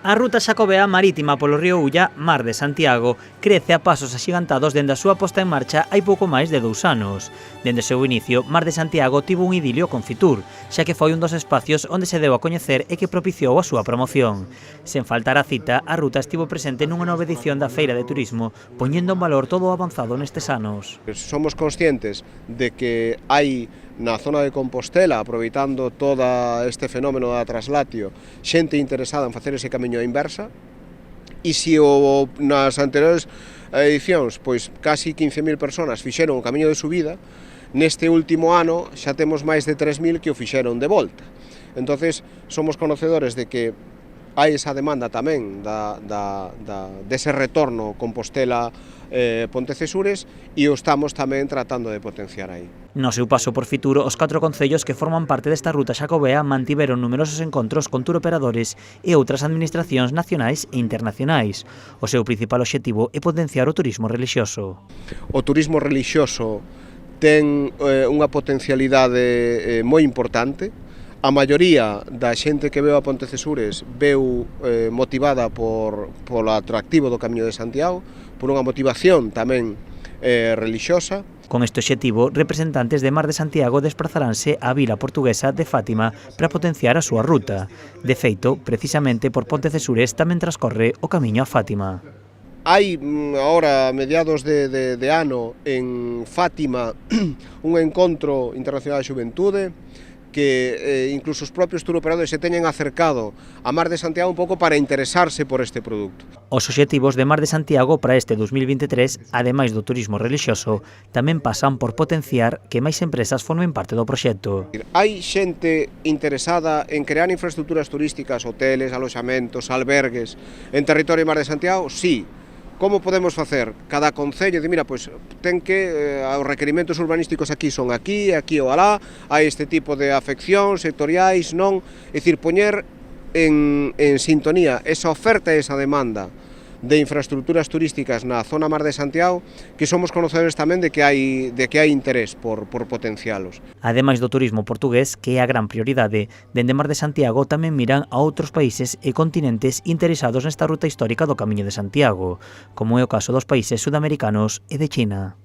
A ruta xacobea marítima polo río Ulla, Mar de Santiago, crece a pasos axigantados dende a súa posta en marcha hai pouco máis de 2 anos. Dende o seu inicio, Mar de Santiago tivo un idilio con Fitur, xa que foi un dos espacios onde se deu a coñecer e que propiciou a súa promoción. Sen faltar a cita, a ruta estivo presente nunha nova edición da Feira de Turismo, poñendo en valor todo o avanzado nestes anos. Somos conscientes de que hai na zona de Compostela, aproveitando todo este fenómeno da traslatio, xente interesada en facer ese camiño á inversa, e se nas anteriores edicións, pois casi 15.000 personas fixeron o camiño de subida, neste último ano xa temos máis de 3.000 que o fixeron de volta. Entonces, somos conocedores de que hai esa demanda tamén dese retorno Compostela Pontecesures e o estamos tamén tratando de potenciar aí. No seu paso por Fitur, os 4 concellos que forman parte desta ruta xacobea mantiveron numerosos encontros con turoperadores e outras administracións nacionais e internacionais. O seu principal obxectivo é potenciar o turismo relixioso. O turismo relixioso ten unha potencialidade moi importante. A maioría da xente que veu a Pontecesures veu motivada polo atractivo do Camiño de Santiago, por unha motivación tamén relixiosa. Con este obxectivo, representantes de Mar de Santiago desprazaranse á vila portuguesa de Fátima para potenciar a súa ruta. De feito, precisamente por Pontecesures tamén transcorre o camiño a Fátima. Hai agora, a mediados de ano, en Fátima, un encontro internacional de xuventude, que incluso os propios turoperadores se teñen acercado a Mar de Santiago un pouco para interesarse por este produto. Os obxectivos de Mar de Santiago para este 2023, ademais do turismo relixioso, tamén pasan por potenciar que máis empresas formen parte do proxecto. Hai xente interesada en crear infraestructuras turísticas, hoteles, aloxamentos, albergues en territorio de Mar de Santiago? Sí. Como podemos facer? Cada concello di, mira, pois ten que os requerimentos urbanísticos aquí son aquí ou alá, hai este tipo de afeccións sectoriais, non? É dicir, poñer en sintonía esa oferta e esa demanda de infraestructuras turísticas na zona Mar de Santiago, que somos conocedores tamén de que hai interés por potencialos. Ademais do turismo portugués, que é a gran prioridade, dende Mar de Santiago tamén miran a outros países e continentes interesados nesta ruta histórica do Camiño de Santiago, como é o caso dos países sudamericanos e de China.